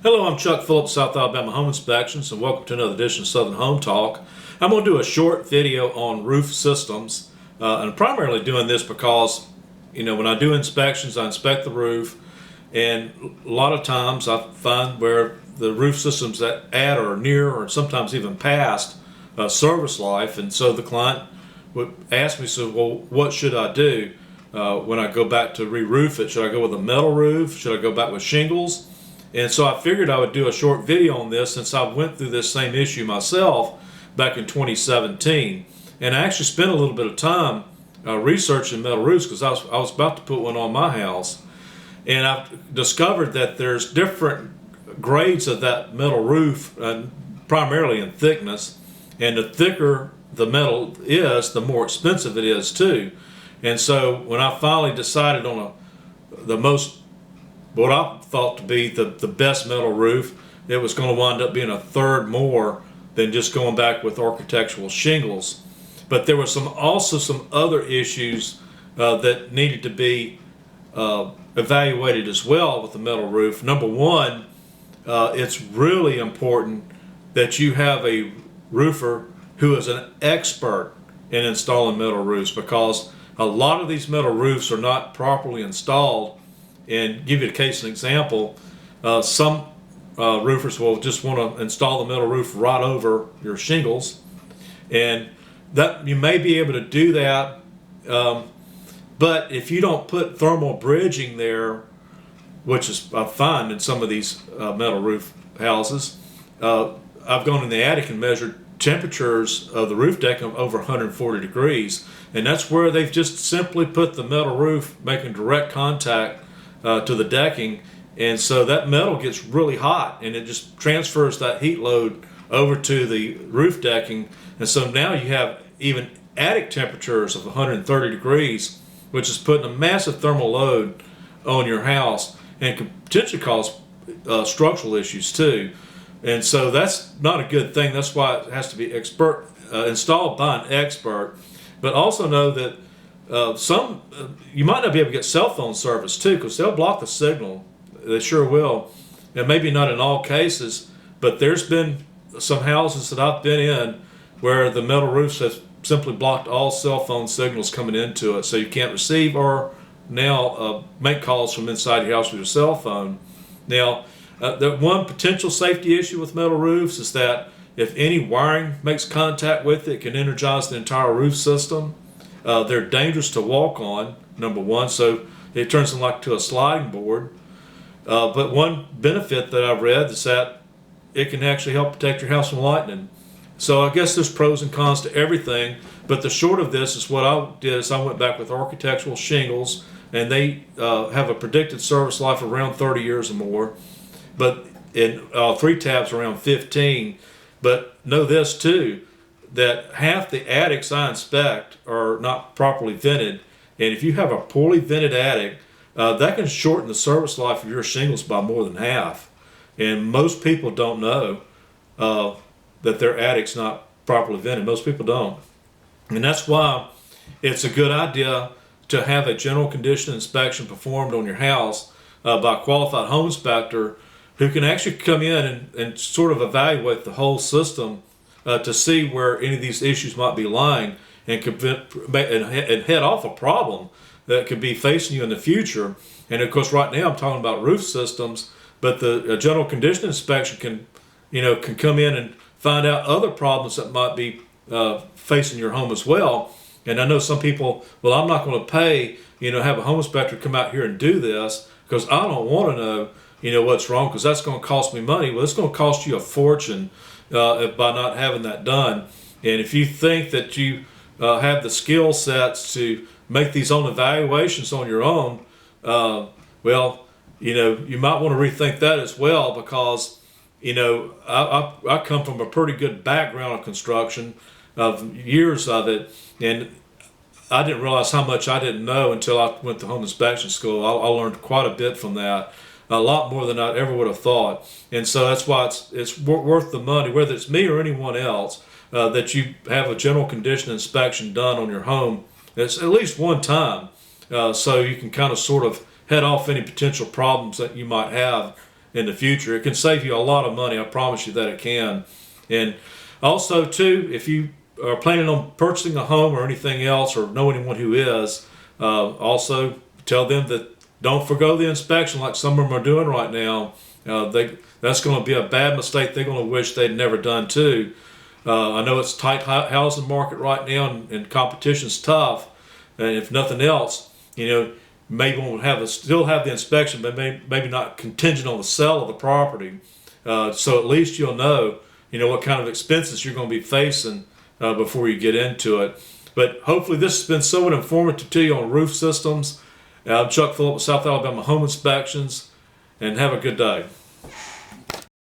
Hello, I'm Chuck Phillips, South Alabama Home Inspections, and welcome to another edition of Southern Home Talk. I'm going to do a short video on roof systems, and I'm primarily doing this because, when I do inspections, I inspect the roof, and a lot of times I find where the roof systems that at or near or sometimes even past service life, and so the client would ask me, so, well, what should I do when I go back to re-roof it? Should I go with a metal roof? Should I go back with shingles? And so I figured I would do a short video on this since I went through this same issue myself back in 2017. And I actually spent a little bit of time researching metal roofs because I was about to put one on my house. And I've discovered that there's different grades of that metal roof, primarily in thickness. And the thicker the metal is, the more expensive it is too. And so when I finally decided on what I thought to be the best metal roof, it was going to wind up being a third more than just going back with architectural shingles. But there were also some other issues that needed to be evaluated as well with the metal roof. Number one, it's really important that you have a roofer who is an expert in installing metal roofs, because a lot of these metal roofs are not properly installed. And give you a case and example, some roofers will just want to install the metal roof right over your shingles, and that you may be able to do that, but if you don't put thermal bridging there, which is I find in some of these metal roof houses, I've gone in the attic and measured temperatures of the roof deck of over 140 degrees, and that's where they've just simply put the metal roof making direct contact to the decking, and so that metal gets really hot and it just transfers that heat load over to the roof decking, and so now you have even attic temperatures of 130 degrees, which is putting a massive thermal load on your house and can potentially cause structural issues too. And so that's not a good thing. That's why it has to be installed by an expert. But also know that you might not be able to get cell phone service too, because they'll block the signal. They sure will, and maybe not in all cases, but there's been some houses that I've been in where the metal roofs have simply blocked all cell phone signals coming into it, so you can't receive or now make calls from inside your house with your cell phone. Now, the one potential safety issue with metal roofs is that if any wiring makes contact with it, it can energize the entire roof system. They're dangerous to walk on, number one, so it turns them like to a sliding board. But one benefit that I've read is that it can actually help protect your house from lightning. So I guess there's pros and cons to everything, but the short of this is what I did is I went back with architectural shingles, and they have a predicted service life of around 30 years or more, but in 3 tabs around 15. But know this too, that half the attics I inspect are not properly vented, and if you have a poorly vented attic, that can shorten the service life of your shingles by more than half. And most people don't know that their attic's not properly vented. Most people don't. And that's why it's a good idea to have a general condition inspection performed on your house by a qualified home inspector who can actually come in and sort of evaluate the whole system to see where any of these issues might be lying, and head off a problem that could be facing you in the future. And of course, right now I'm talking about roof systems, but the general condition inspection can come in and find out other problems that might be facing your home as well. And I know some people, well, I'm not going to pay, have a home inspector come out here and do this because I don't want to know, what's wrong, because that's going to cost me money. Well, it's going to cost you a fortune by not having that done. And if you think that you have the skill sets to make these own evaluations on your own, well, you might want to rethink that as well, because I come from a pretty good background of construction, of years of it, and I didn't realize how much I didn't know until I went to home inspection school. I learned quite a bit from that, a lot more than I ever would have thought. And so that's why it's worth the money, whether it's me or anyone else, that you have a general condition inspection done on your home. It's at least one time, so you can kind of sort of head off any potential problems that you might have in the future. It can save you a lot of money. I promise you that it can. And also too, if you are planning on purchasing a home or anything else, or know anyone who is, also tell them that don't forgo the inspection like some of them are doing right now. That's going to be a bad mistake they're going to wish they'd never done too. I know it's a tight housing market right now, and competition's tough. And if nothing else, maybe we'll still have the inspection, but maybe not contingent on the sale of the property. So at least you'll know, what kind of expenses you're going to be facing before you get into it. But hopefully this has been somewhat informative to you on roof systems. I'm Chuck Phillip with South Alabama Home Inspections, and have a good day.